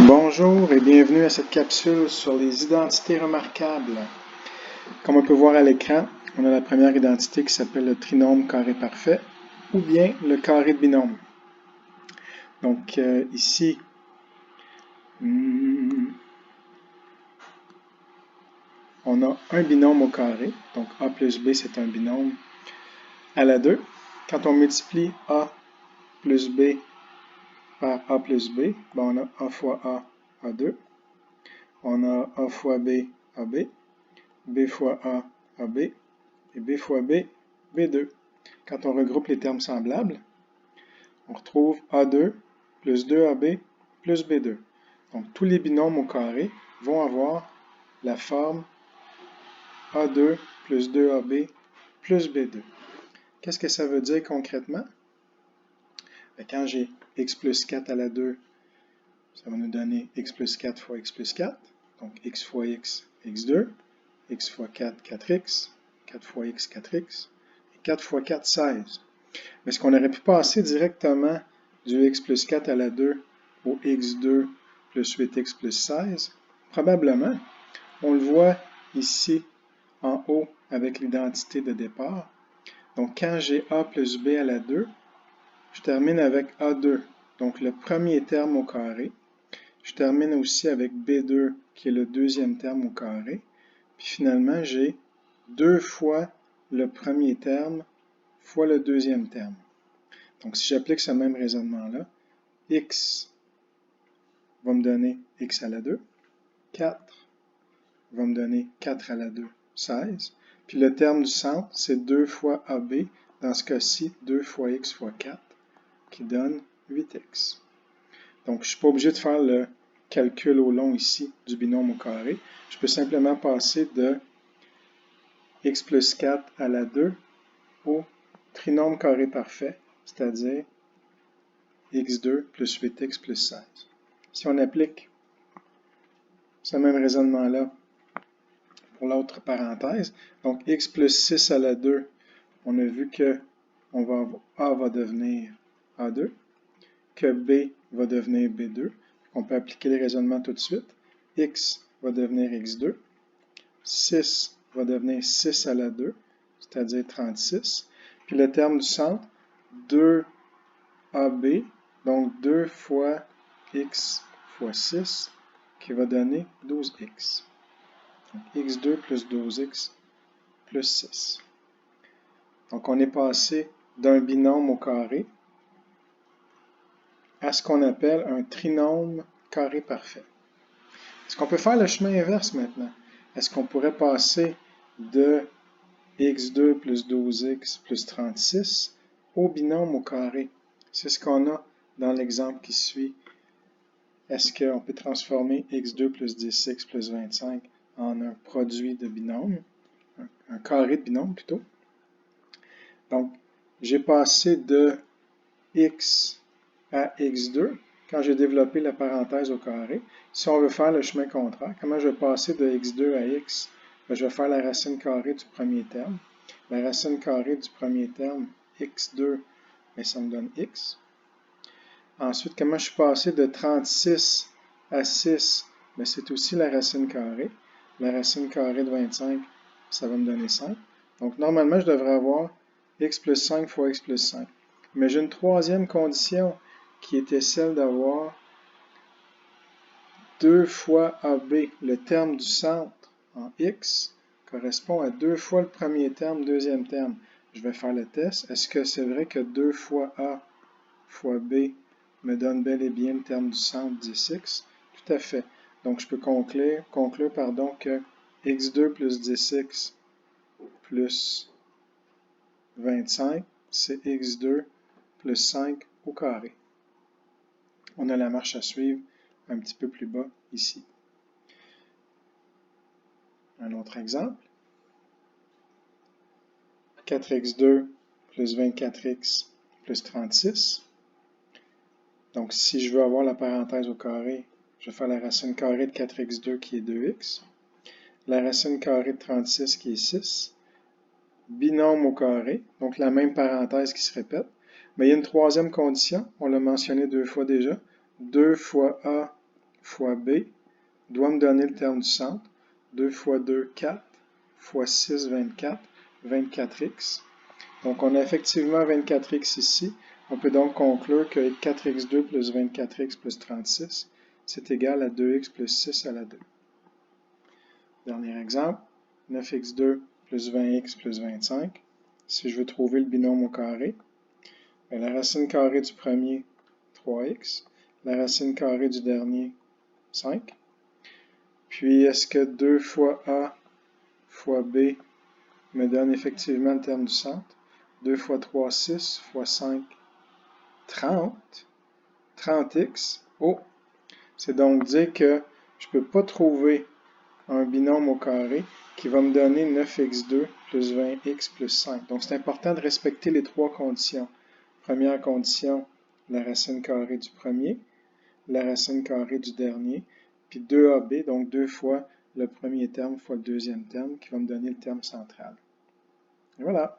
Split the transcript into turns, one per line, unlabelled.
Bonjour et bienvenue à cette capsule sur les identités remarquables. Comme on peut voir à l'écran, on a la première identité qui s'appelle le trinôme carré parfait ou bien le carré de binôme. Donc ici, on a un binôme au carré, donc A plus B c'est un binôme à la 2. Quand on multiplie A plus B par A plus B, on a A fois A, A2. On a A fois B, AB. B fois A, AB, et B fois B, B2. Quand on regroupe les termes semblables, on retrouve A2 plus 2AB plus B2. Donc, tous les binômes au carré vont avoir la forme A2 plus 2AB plus B2. Qu'est-ce que ça veut dire concrètement? Quand j'ai x plus 4 à la 2, ça va nous donner x plus 4 fois x plus 4. Donc, x fois x, x2. X fois 4, 4x. 4 fois x, 4x. Et 4 fois 4, 16. Mais est-ce qu'on aurait pu passer directement du x plus 4 à la 2 au x2 plus 8x plus 16? Probablement. On le voit ici en haut avec l'identité de départ. Donc, quand j'ai a plus b à la 2, je termine avec a2, donc le premier terme au carré. Je termine aussi avec b2, qui est le deuxième terme au carré. Puis finalement, j'ai 2 fois le premier terme fois le deuxième terme. Donc, si j'applique ce même raisonnement-là, x va me donner x à la 2, 4 va me donner 4 à la 2, 16. Puis le terme du centre, c'est 2 fois AB, dans ce cas-ci, 2 fois x fois 4, qui donne 8x. Donc, je ne suis pas obligé de faire le calcul au long ici du binôme au carré. Je peux simplement passer de x plus 4 à la 2 au trinôme carré parfait, c'est-à-dire x2 plus 8x plus 16. Si on applique ce même raisonnement-là pour l'autre parenthèse, donc x plus 6 à la 2, on a vu que A va devenir A2, que B va devenir B2. On peut appliquer les raisonnements tout de suite. X va devenir x2, 6 va devenir 6 à la 2, c'est-à-dire 36. Puis le terme du centre, 2AB, donc 2 fois x fois 6, qui va donner 12x. Donc x2 plus 12x plus 6. Donc on est passé d'un binôme au carré à ce qu'on appelle un trinôme carré parfait. Est-ce qu'on peut faire le chemin inverse maintenant? Est-ce qu'on pourrait passer de x2 plus 12x plus 36 au binôme au carré? C'est ce qu'on a dans l'exemple qui suit. Est-ce qu'on peut transformer x2 plus 10x plus 25 en un produit de binôme, un carré de binôme plutôt? Donc, j'ai passé de x à x2 quand j'ai développé la parenthèse au carré. Si on veut faire le chemin contraire, comment je vais passer de x2 à x? Je vais faire la racine carrée du premier terme. La racine carrée du premier terme, x2, ça me donne x. Ensuite, comment je suis passé de 36 à 6? C'est aussi la racine carrée. La racine carrée de 25, ça va me donner 5. Donc, normalement, je devrais avoir x plus 5 fois x plus 5. Mais j'ai une troisième condition qui était celle d'avoir 2 fois AB, le terme du centre en x, correspond à 2 fois le premier terme, deuxième terme. Je vais faire le test. Est-ce que c'est vrai que 2 fois A fois B me donne bel et bien le terme du centre 10x? Tout à fait. Donc, je peux conclure que x2 plus 10x plus 25, c'est x2 plus 5 au carré. On a la marche à suivre un petit peu plus bas ici. Un autre exemple. 4x2 plus 24x plus 36. Donc, si je veux avoir la parenthèse au carré, je vais faire la racine carrée de 4x2 qui est 2x. La racine carrée de 36 qui est 6. Binôme au carré, donc la même parenthèse qui se répète. Mais il y a une troisième condition, on l'a mentionné 2 fois déjà. 2 fois A fois B doit me donner le terme du centre. 2 fois 2, 4, fois 6, 24, 24x. Donc, on a effectivement 24x ici. On peut donc conclure que 4x2 plus 24x plus 36, c'est égal à 2x plus 6 à la 2. Dernier exemple, 9x2 plus 20x plus 25. Si je veux trouver le binôme au carré, la racine carrée du premier, 3x. La racine carrée du dernier, 5. Puis, est-ce que 2 fois A fois B me donne effectivement le terme du centre? 2 fois 3, 6, fois 5, 30. 30x. Oh! C'est donc dire que je ne peux pas trouver un binôme au carré qui va me donner 9x2 plus 20x plus 5. Donc, c'est important de respecter les trois conditions. Première condition, la racine carrée du premier, la racine carrée du dernier, puis 2ab, donc 2 fois le premier terme fois le deuxième terme, qui va me donner le terme central. Et voilà!